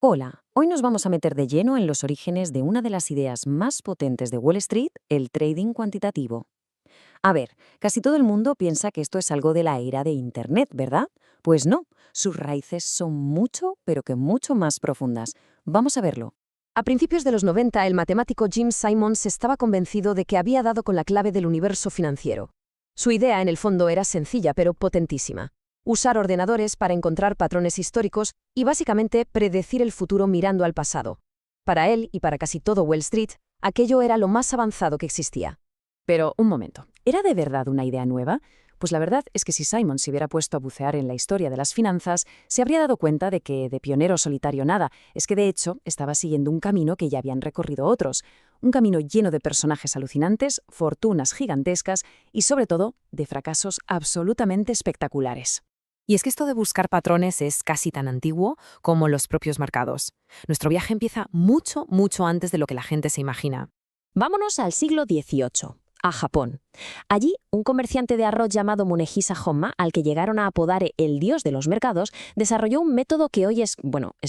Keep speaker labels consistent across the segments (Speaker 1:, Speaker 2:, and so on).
Speaker 1: Hola, hoy nos vamos a meter de lleno en los orígenes de una de las ideas más potentes de Wall Street, el trading cuantitativo. A ver, casi todo el mundo piensa que esto es algo de la era de Internet, ¿verdad? Pues no, sus raíces son mucho, pero que mucho más profundas. Vamos a verlo.
Speaker 2: A principios de los 90, el matemático Jim Simons estaba convencido de que había dado con la clave del universo financiero. Su idea, en el fondo, era sencilla pero potentísima. Usar ordenadores para encontrar patrones históricos y básicamente predecir el futuro mirando al pasado. Para él y para casi todo Wall Street, aquello era lo más avanzado que existía.
Speaker 1: Pero un momento, ¿era de verdad una idea nueva? Pues la verdad es que si Simon se hubiera puesto a bucear en la historia de las finanzas, se habría dado cuenta de que de pionero solitario nada, es que de hecho estaba siguiendo un camino que ya habían recorrido otros, un camino lleno de personajes alucinantes, fortunas gigantescas y sobre todo de fracasos absolutamente espectaculares.
Speaker 3: Y es que esto de buscar patrones es casi tan antiguo como los propios mercados. Nuestro viaje empieza mucho, mucho antes de lo que la gente se imagina.
Speaker 2: Vámonos al siglo XVIII, a Japón. Allí, un comerciante de arroz llamado Munehisa Honma, al que llegaron a apodar el dios de los mercados, desarrolló un método que hoy es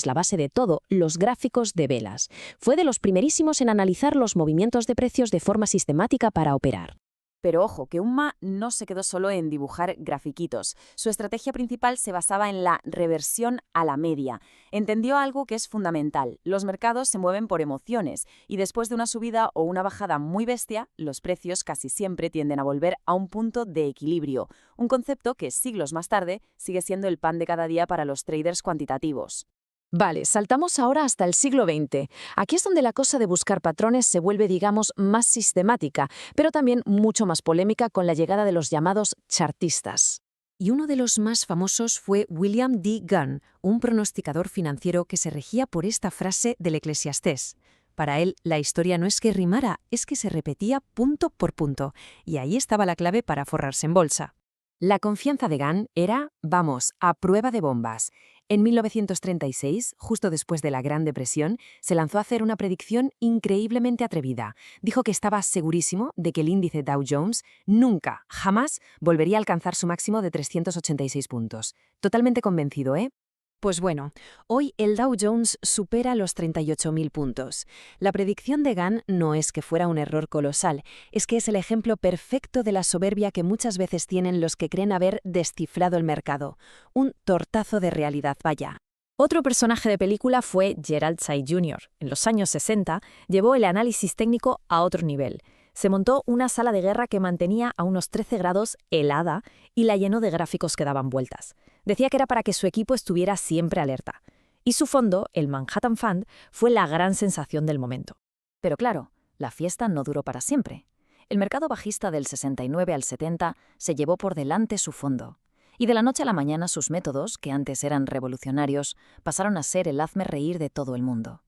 Speaker 2: la base de todo, los gráficos de velas. Fue de los primerísimos en analizar los movimientos de precios de forma sistemática para operar.
Speaker 1: Pero ojo, que Umma no se quedó solo en dibujar grafiquitos. Su estrategia principal se basaba en la reversión a la media. Entendió algo que es fundamental. Los mercados se mueven por emociones y después de una subida o una bajada muy bestia, los precios casi siempre tienden a volver a un punto de equilibrio. Un concepto que siglos más tarde sigue siendo el pan de cada día para los traders cuantitativos.
Speaker 2: Vale, saltamos ahora hasta el siglo XX. Aquí es donde la cosa de buscar patrones se vuelve, digamos, más sistemática, pero también mucho más polémica con la llegada de los llamados chartistas.
Speaker 3: Y uno de los más famosos fue William D. Gunn, un pronosticador financiero que se regía por esta frase del Eclesiastés. Para él, la historia no es que rimara, es que se repetía punto por punto, y ahí estaba la clave para forrarse en bolsa.
Speaker 1: La confianza de Gunn era, vamos, a prueba de bombas. En 1936, justo después de la Gran Depresión, se lanzó a hacer una predicción increíblemente atrevida. Dijo que estaba segurísimo de que el índice Dow Jones nunca, jamás, volvería a alcanzar su máximo de 386 puntos. Totalmente convencido, ¿eh?
Speaker 3: Pues bueno, hoy el Dow Jones supera los 38.000 puntos. La predicción de Gunn no es que fuera un error colosal, es que es el ejemplo perfecto de la soberbia que muchas veces tienen los que creen haber descifrado el mercado. Un tortazo de realidad, vaya. Otro personaje de película fue Gerald Tsai Jr. En los años 60 llevó el análisis técnico a otro nivel. Se montó una sala de guerra que mantenía a unos 13 grados helada y la llenó de gráficos que daban vueltas. Decía que era para que su equipo estuviera siempre alerta. Y su fondo, el Manhattan Fund, fue la gran sensación del momento.
Speaker 1: Pero claro, la fiesta no duró para siempre. El mercado bajista del 69 al 70 se llevó por delante su fondo. Y de la noche a la mañana sus métodos, que antes eran revolucionarios, pasaron a ser el hazme reír de todo el mundo.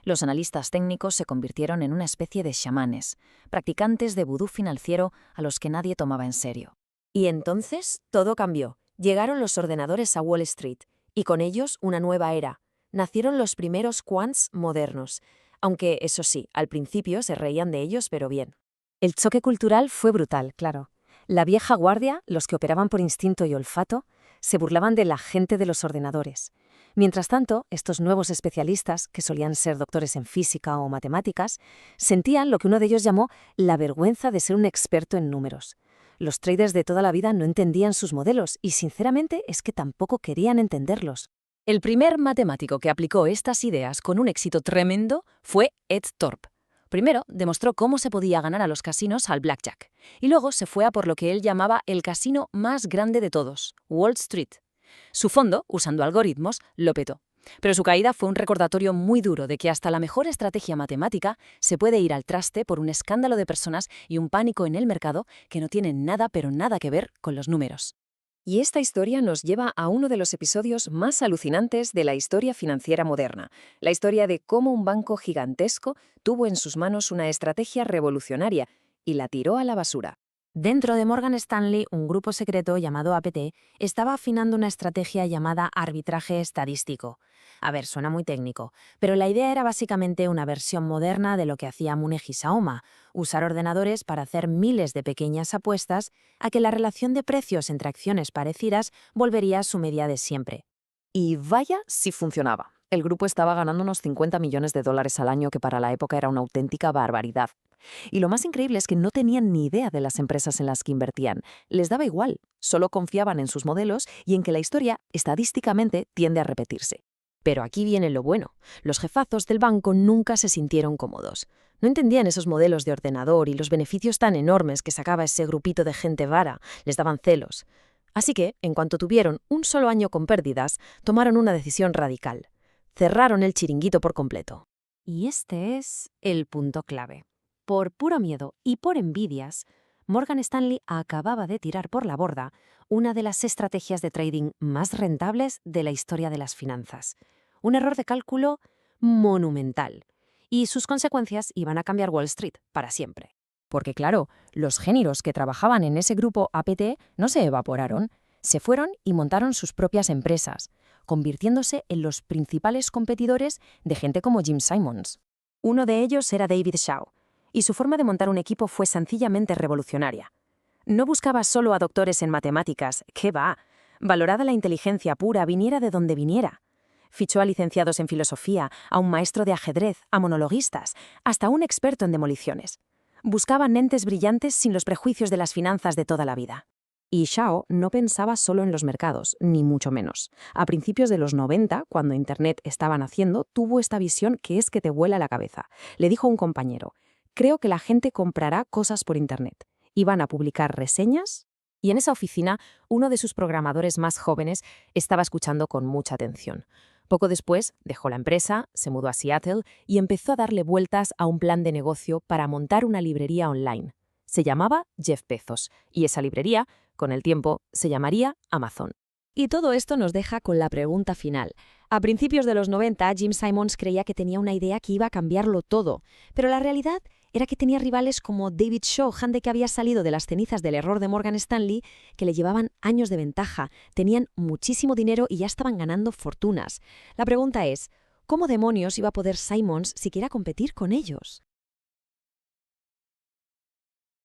Speaker 1: Los analistas técnicos se convirtieron en una especie de chamanes, practicantes de vudú financiero a los que nadie tomaba en serio.
Speaker 2: Y entonces todo cambió. Llegaron los ordenadores a Wall Street, y con ellos una nueva era. Nacieron los primeros quants modernos, aunque eso sí, al principio se reían de ellos, pero bien. El choque cultural fue brutal, claro. La vieja guardia, los que operaban por instinto y olfato, se burlaban de la gente de los ordenadores. Mientras tanto, estos nuevos especialistas, que solían ser doctores en física o matemáticas, sentían lo que uno de ellos llamó la vergüenza de ser un experto en números. Los traders de toda la vida no entendían sus modelos y, sinceramente, es que tampoco querían entenderlos.
Speaker 1: El primer matemático que aplicó estas ideas con un éxito tremendo fue Ed Thorp. Primero, demostró cómo se podía ganar a los casinos al blackjack, y luego se fue a por lo que él llamaba el casino más grande de todos, Wall Street. Su fondo, usando algoritmos, lo petó. Pero su caída fue un recordatorio muy duro de que hasta la mejor estrategia matemática se puede ir al traste por un escándalo de personas y un pánico en el mercado que no tienen nada pero nada que ver con los números.
Speaker 2: Y esta historia nos lleva a uno de los episodios más alucinantes de la historia financiera moderna, la historia de cómo un banco gigantesco tuvo en sus manos una estrategia revolucionaria y la tiró a la basura.
Speaker 3: Dentro de Morgan Stanley, un grupo secreto llamado APT estaba afinando una estrategia llamada arbitraje estadístico. A ver, suena muy técnico, pero la idea era básicamente una versión moderna de lo que hacía Munehisa Oma, usar ordenadores para hacer miles de pequeñas apuestas a que la relación de precios entre acciones parecidas volvería a su media de siempre.
Speaker 2: Y vaya si funcionaba. El grupo estaba ganando unos $50 millones al año, que para la época era una auténtica barbaridad. Y lo más increíble es que no tenían ni idea de las empresas en las que invertían. Les daba igual, solo confiaban en sus modelos y en que la historia, estadísticamente, tiende a repetirse.
Speaker 1: Pero aquí viene lo bueno. Los jefazos del banco nunca se sintieron cómodos. No entendían esos modelos de ordenador y los beneficios tan enormes que sacaba ese grupito de gente vara. Les daban celos. Así que, en cuanto tuvieron un solo año con pérdidas, tomaron una decisión radical. Cerraron el chiringuito por completo.
Speaker 3: Y este es el punto clave. Por puro miedo y por envidias, Morgan Stanley acababa de tirar por la borda una de las estrategias de trading más rentables de la historia de las finanzas. Un error de cálculo monumental. Y sus consecuencias iban a cambiar Wall Street para siempre.
Speaker 1: Porque claro, los génios que trabajaban en ese grupo APT no se evaporaron, se fueron y montaron sus propias empresas, convirtiéndose en los principales competidores de gente como Jim Simons. Uno de ellos era David Shaw, y su forma de montar un equipo fue sencillamente revolucionaria. No buscaba solo a doctores en matemáticas, ¡qué va! Valorada la inteligencia pura, viniera de donde viniera. Fichó a licenciados en filosofía, a un maestro de ajedrez, a monologuistas, hasta un experto en demoliciones. Buscaba mentes brillantes sin los prejuicios de las finanzas de toda la vida. Y Shao no pensaba solo en los mercados, ni mucho menos. A principios de los 90, cuando Internet estaba naciendo, tuvo esta visión que es que te vuela la cabeza. Le dijo a un compañero: creo que la gente comprará cosas por Internet. Iban a publicar reseñas, y en esa oficina uno de sus programadores más jóvenes estaba escuchando con mucha atención. Poco después dejó la empresa, se mudó a Seattle y empezó a darle vueltas a un plan de negocio para montar una librería online. Se llamaba Jeff Bezos, y esa librería, con el tiempo, se llamaría Amazon. Y todo esto nos deja con la pregunta final. A principios de los 90, Jim Simons creía que tenía una idea que iba a cambiarlo todo, pero la realidad era que tenía rivales como David Shaw, gente que había salido de las cenizas del error de Morgan Stanley, que le llevaban años de ventaja, tenían muchísimo dinero y ya estaban ganando fortunas. La pregunta es, ¿cómo demonios iba a poder Simons siquiera competir con ellos?